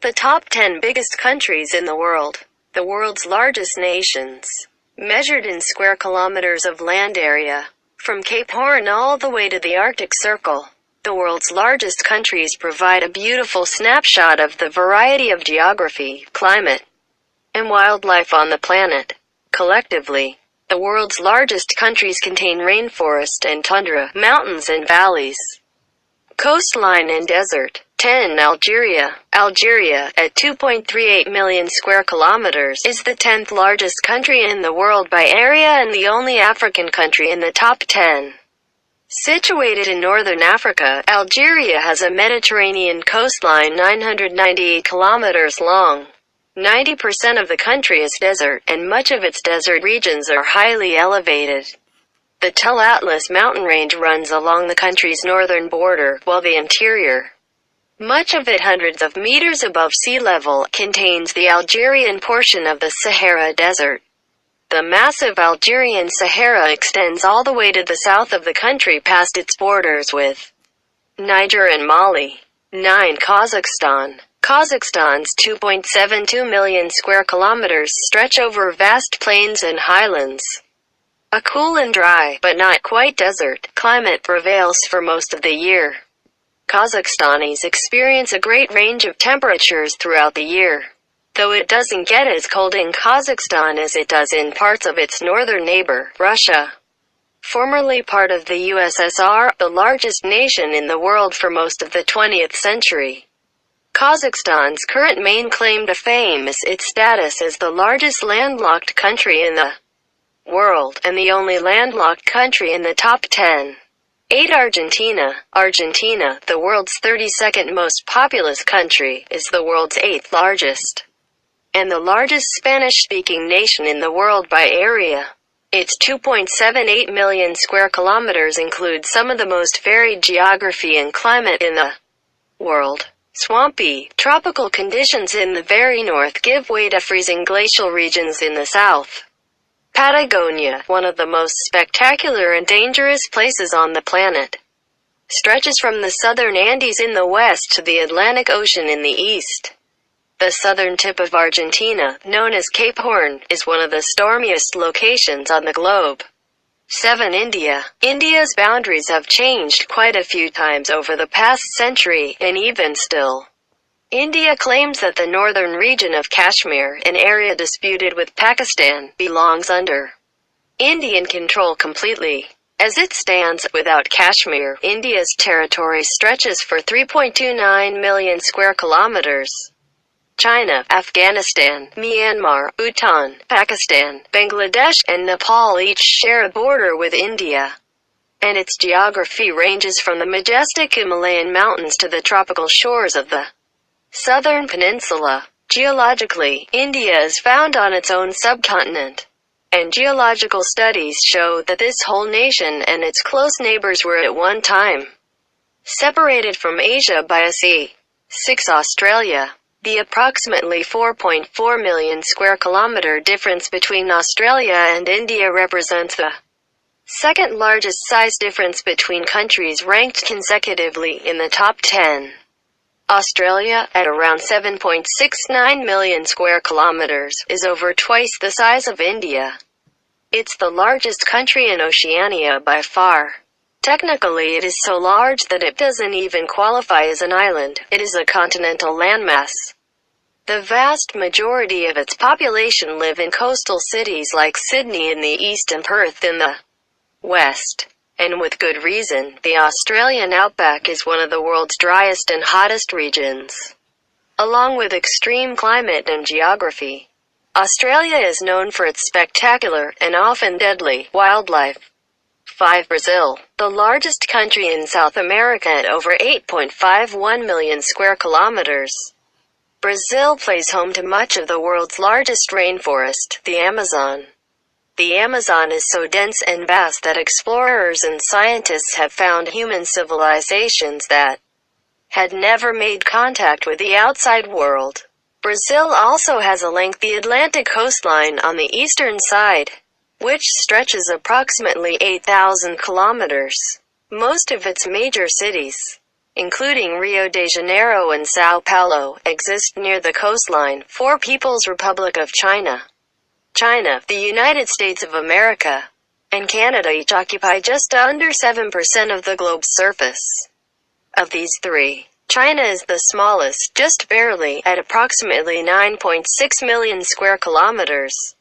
the top 10 biggest countries in the world. The world's largest nations, measured in square kilometers of land area. From Cape Horn all the way to the Arctic Circle, the world's largest countries provide a beautiful snapshot of the variety of geography, climate, and wildlife on the planet. Collectively, the world's largest countries contain rainforest and tundra, mountains and valleys, coastline and desert. 10. Algeria. Algeria, at 2.38 million square kilometers, is the 10th largest country in the world by area and the only African country in the top 10. Situated in northern Africa, Algeria has a Mediterranean coastline 998 kilometers long. 90% of the country is desert, and much of its desert regions are highly elevated. The Tel Atlas mountain range runs along the country's northern border, while the interior, much of it hundreds of meters above sea level, contains the Algerian portion of the Sahara Desert. The massive Algerian Sahara extends all the way to the south of the country past its borders with Niger and Mali. 9. Kazakhstan. Kazakhstan's 2.72 million square kilometers stretch over vast plains and highlands. A cool and dry, but not quite desert, climate prevails for most of the year. Kazakhstanis experience a great range of temperatures throughout the year, though it doesn't get as cold in Kazakhstan as it does in parts of its northern neighbor, Russia. Formerly part of the USSR, the largest nation in the world for most of the 20th century. Kazakhstan's current main claim to fame is its status as the largest landlocked country in the world, and the only landlocked country in the top 10. 8. Argentina. Argentina, the world's 32nd most populous country, is the world's 8th largest, and the largest Spanish-speaking nation in the world by area. Its 2.78 million square kilometers includes some of the most varied geography and climate in the world. Swampy, tropical conditions in the very north give way to freezing glacial regions in the south. Patagonia, one of the most spectacular and dangerous places on the planet, stretches from the southern Andes in the west to the Atlantic Ocean in the east. The southern tip of Argentina, known as Cape Horn, is one of the stormiest locations on the globe. 7. India. India's boundaries have changed quite a few times over the past century, and even still, India claims that the northern region of Kashmir, an area disputed with Pakistan, belongs under Indian control completely. As it stands, without Kashmir, India's territory stretches for 3.29 million square kilometers. China, Afghanistan, Myanmar, Bhutan, Pakistan, Bangladesh, and Nepal each share a border with India, and its geography ranges from the majestic Himalayan mountains to the tropical shores of the Southern Peninsula. Geologically, India is found on its own subcontinent, and geological studies show that this whole nation and its close neighbors were at one time separated from Asia by a sea. 6. Australia. The approximately 4.4 million square kilometer difference between Australia and India represents the second largest size difference between countries ranked consecutively in the top 10. Australia, at around 7.69 million square kilometers, is over twice the size of India. It's the largest country in Oceania by far. Technically it is so large that it doesn't even qualify as an island, it is a continental landmass. The vast majority of its population live in coastal cities like Sydney in the east and Perth in the west. And with good reason. The Australian outback is one of the world's driest and hottest regions, along with extreme climate and geography. Australia is known for its spectacular, and often deadly, wildlife. 5. Brazil. The largest country in South America at over 8.51 million square kilometers. Brazil plays home to much of the world's largest rainforest, the Amazon. The Amazon is so dense and vast that explorers and scientists have found human civilizations that had never made contact with the outside world. Brazil also has a lengthy Atlantic coastline on the eastern side, which stretches approximately 8,000 kilometers. Most of its major cities, including Rio de Janeiro and Sao Paulo, exist near the coastline. 4. People's Republic of China. China, the United States of America, and Canada each occupy just under 7% of the globe's surface. Of these three, China is the smallest, just barely, at approximately 9.6 million square kilometers.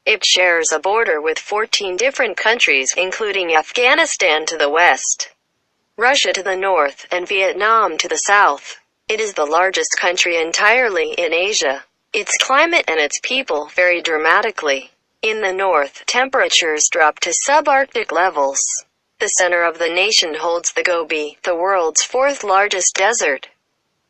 It shares a border with 14 different countries, including Afghanistan to the west, Russia to the north, and Vietnam to the south. It is the largest country entirely in Asia. Its climate and its people vary dramatically. In the north, temperatures drop to subarctic levels. The center of the nation holds the Gobi, the world's fourth largest desert.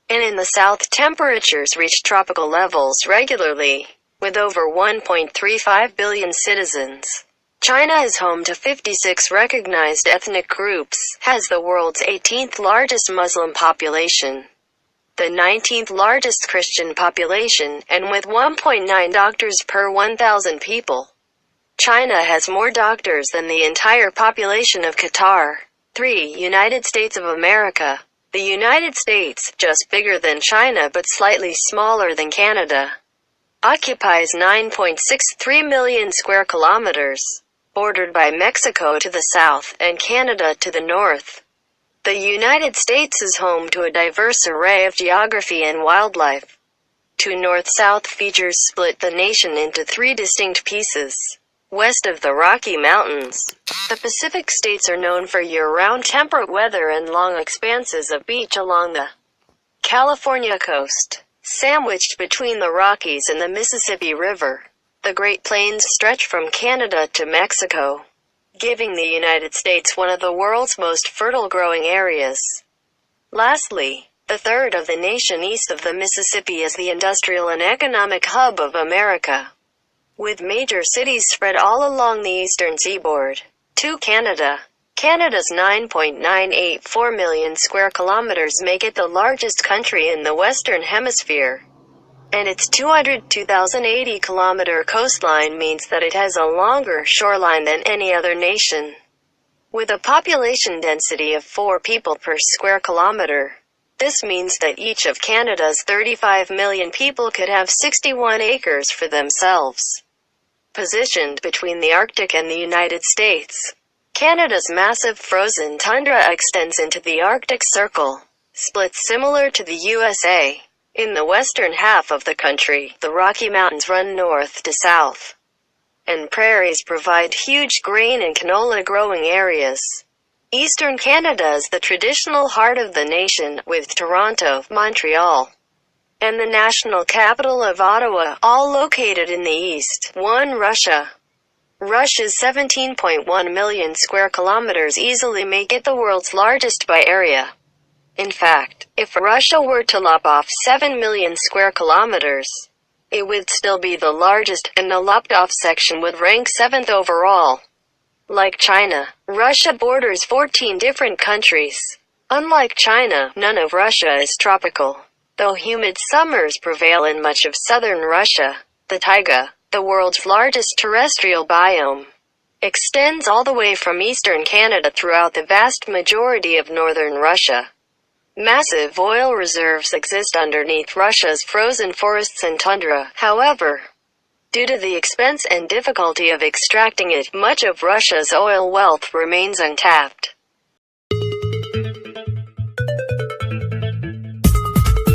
And in the south, temperatures reach tropical levels regularly, with over 1.35 billion citizens. China is home to 56 recognized ethnic groups, has the world's 18th largest Muslim population, the 19th largest Christian population, and with 1.9 doctors per 1,000 people. China has more doctors than the entire population of Qatar. 3. United States of America. The United States, just bigger than China but slightly smaller than Canada, occupies 9.63 million square kilometers, bordered by Mexico to the south and Canada to the north. The United States is home to a diverse array of geography and wildlife. Two north-south features split the nation into 3 distinct pieces. West of the Rocky Mountains, the Pacific states are known for year-round temperate weather and long expanses of beach along the California coast. Sandwiched between the Rockies and the Mississippi River, the Great Plains stretch from Canada to Mexico, giving the United States one of the world's most fertile growing areas. Lastly, the third of the nation east of the Mississippi is the industrial and economic hub of America, with major cities spread all along the eastern seaboard. 2. Canada. Canada's 9.984 million square kilometers make it the largest country in the Western Hemisphere, and its 202,080-kilometer coastline means that it has a longer shoreline than any other nation. With a population density of 4 people per square kilometer, this means that each of Canada's 35 million people could have 61 acres for themselves. Positioned between the Arctic and the United States, Canada's massive frozen tundra extends into the Arctic Circle, split similar to the USA. In the western half of the country, the Rocky Mountains run north to south, and prairies provide huge grain and canola growing areas. Eastern Canada is the traditional heart of the nation, with Toronto, Montreal, and the national capital of Ottawa, all located in the east. 1. Russia. Russia's 17.1 million square kilometers easily make it the world's largest by area. In fact, if Russia were to lop off 7 million square kilometers, it would still be the largest, and the lopped-off section would rank 7th overall. Like China, Russia borders 14 different countries. Unlike China, none of Russia is tropical, though humid summers prevail in much of southern Russia. The taiga, the world's largest terrestrial biome, extends all the way from eastern Canada throughout the vast majority of northern Russia. Massive oil reserves exist underneath Russia's frozen forests and tundra. However, due to the expense and difficulty of extracting it, much of Russia's oil wealth remains untapped.